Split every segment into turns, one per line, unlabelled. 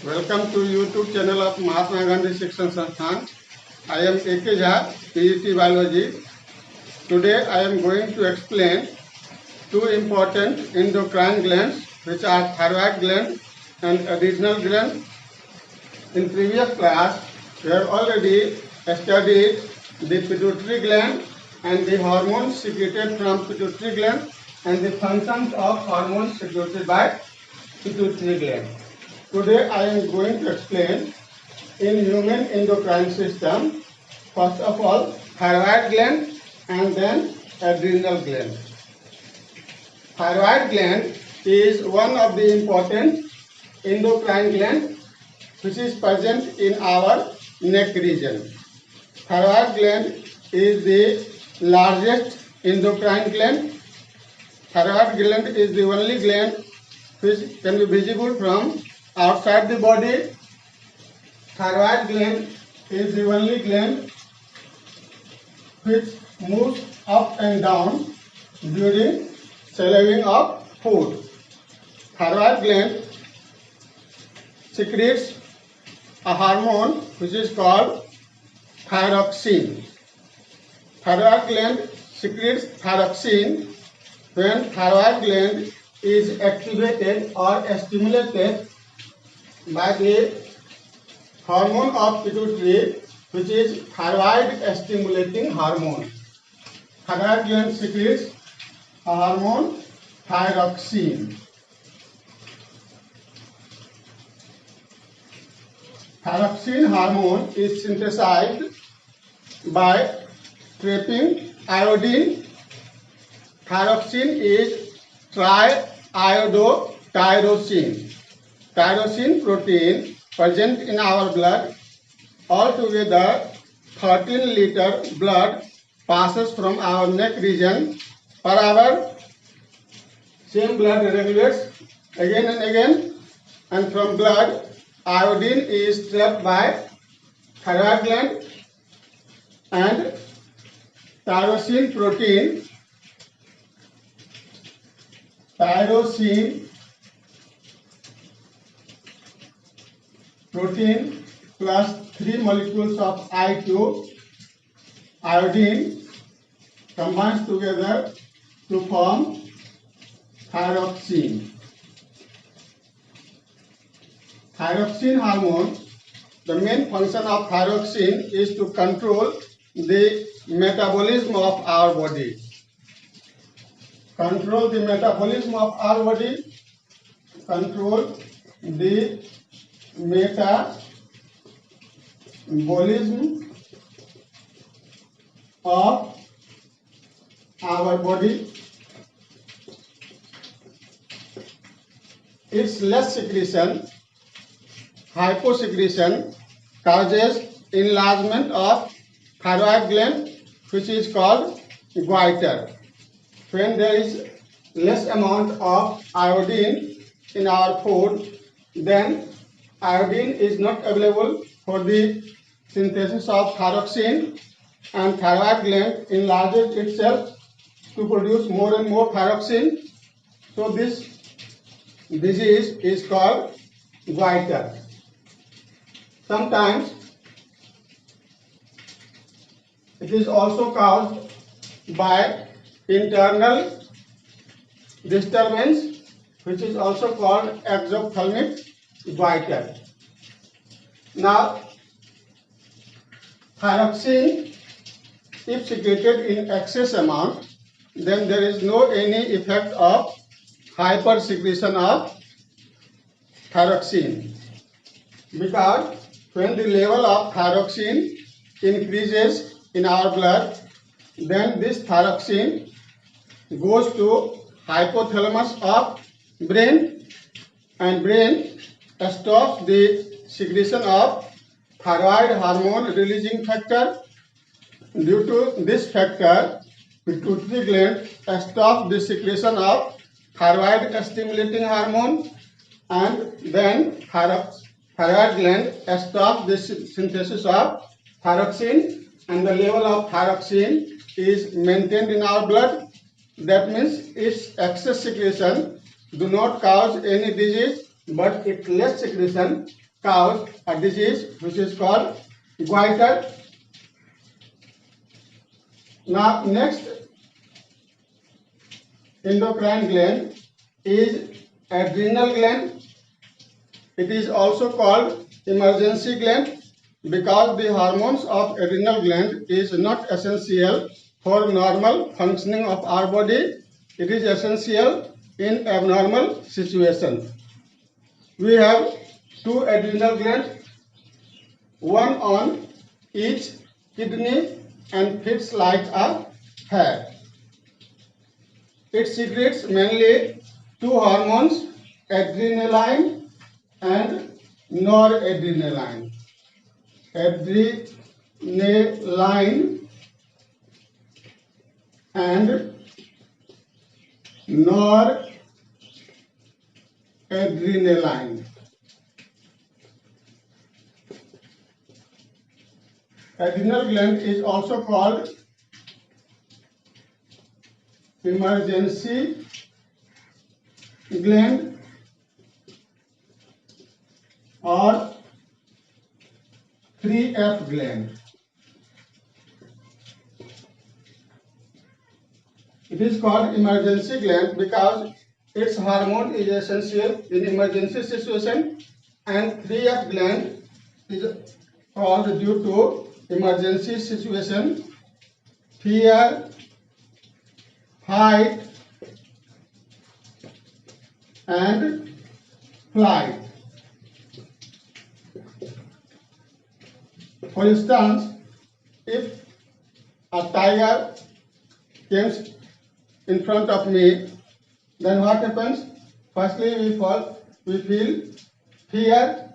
Welcome to YouTube channel of Mahatma Gandhi Shikshan Sansthan. I am A.K. Jha, PhD Biology. Today I am going to explain two important endocrine glands which are thyroid gland and adrenal gland. In previous class we have already studied the pituitary gland and the hormones secreted from pituitary gland and the functions of hormones secreted by pituitary gland. Today I am going to explain in human endocrine system, first of all thyroid gland and then adrenal gland. Thyroid gland is one of the important endocrine gland which is present in our neck region. Thyroid gland is the largest endocrine gland. Thyroid gland is the only gland which can be visible from outside the body. Thyroid gland is the only gland which moves up and down during salivating of food. Thyroid gland secretes a hormone which is called thyroxine. Thyroid gland secretes thyroxine when thyroid gland is activated or stimulated by the hormone of pituitary, which is thyroid stimulating hormone. Thyroid gland secretes a hormone thyroxine. Thyroxine hormone is synthesized by trapping iodine. Thyroxine is triiodotyrosine. Tyrosine protein present in our blood. Altogether 13 liter blood passes from our neck region per hour. Same blood regulates again and again, and from blood iodine is trapped by thyroid gland and tyrosine protein. Tyrosine protein plus 3 molecules of I2 iodine combines together to form thyroxine. Thyroxine hormone, the main function of thyroxine is to control the metabolism of our body. Control the metabolism of our body, control the metabolism of our body. Its less secretion, hyposecretion, causes enlargement of thyroid gland, which is called goiter. When there is less amount of iodine in our food, then iodine is not available for the synthesis of thyroxine, and thyroid gland enlarges itself to produce more and more thyroxine. So this disease is called goiter. Sometimes it is also caused by internal disturbance, which is also called exophthalmic goiter. Now, thyroxine, if secreted in excess amount, then there is no any effect of hypersecretion of thyroxine, because when the level of thyroxine increases in our blood, then this thyroxine goes to hypothalamus of brain, and brain stops the secretion of thyroid hormone releasing factor. Due to this factor, pituitary gland stops the secretion of thyroid stimulating hormone, and then thyroid gland stops the synthesis of thyroxine, and the level of thyroxine is maintained in our blood. That means its excess secretion do not cause any disease, but its less secretion cause a disease which is called goiter. Now, next endocrine gland is adrenal gland. It is also called emergency gland because the hormones of adrenal gland is not essential for normal functioning of our body. It is essential in abnormal situations. We have two adrenal glands, one on each kidney and fits like a hair. It secretes mainly two hormones, adrenaline and noradrenaline. Adrenaline and noradrenaline. Adrenal gland is also called emergency gland or 3F gland. It is called emergency gland because its hormone is essential in emergency situation, and 3F gland is called due to emergency situation, fear, fight and flight. For instance, if a tiger comes in front of me, then what happens? Firstly, we feel fear,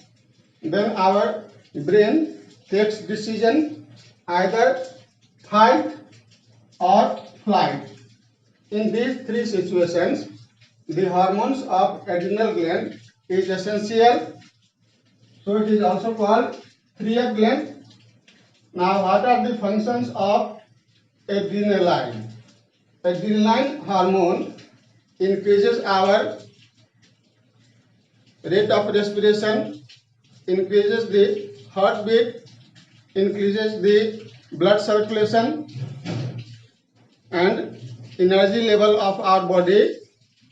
then our brain takes decision either fight or flight. In these three situations, the hormones of adrenal gland is essential, so it is also called 3F gland. Now, what are the functions of adrenaline? Adrenaline hormone increases our rate of respiration, increases the heartbeat, increases the blood circulation, and energy level of our body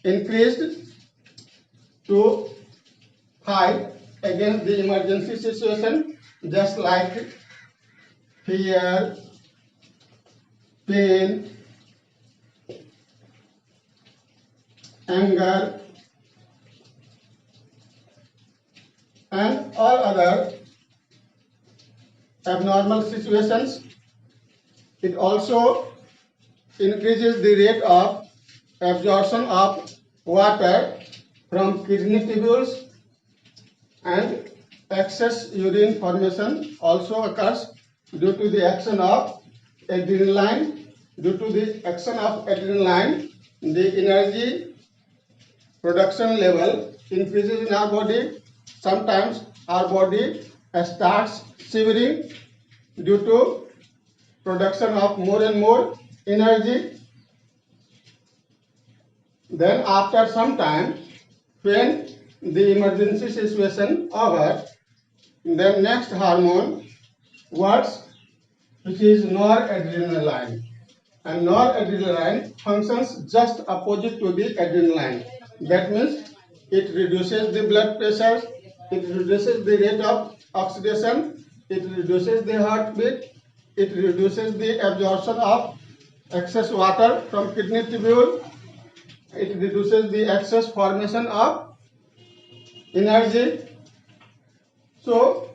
increased to fight against the emergency situation, just like fear, pain, anger, and all other abnormal situations. It also increases the rate of absorption of water from kidney tubules, and excess urine formation also occurs due to the action of adrenaline. Due to the action of adrenaline, the energy production level increases in our body. Sometimes our body starts shivering due to production of more and more energy. Then after some time, when the emergency situation over, then next hormone works, which is noradrenaline. And noradrenaline functions just opposite to the adrenaline. That means it reduces the blood pressure, it reduces the rate of oxidation, it reduces the heartbeat, it reduces the absorption of excess water from kidney tubule, it reduces the excess formation of energy. So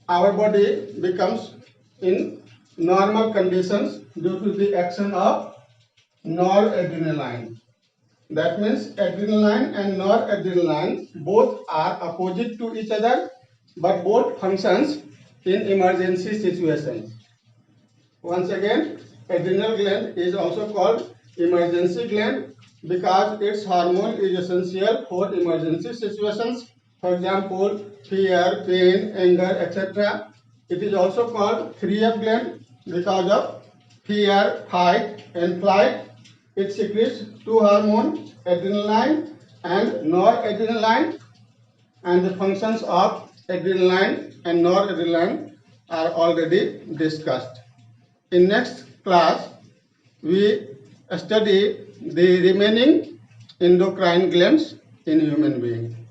our body becomes in normal conditions due to the action of noradrenaline. That means adrenaline and noradrenaline both are opposite to each other, but both functions in emergency situations. Once again, adrenal gland is also called emergency gland because its hormone is essential for emergency situations. For example, fear, pain, anger, etc. It is also called 3F gland because of fear, fight and flight. It secretes two hormones, adrenaline and noradrenaline, and the functions of adrenaline and noradrenaline are already discussed. In next class, we study the remaining endocrine glands in human being.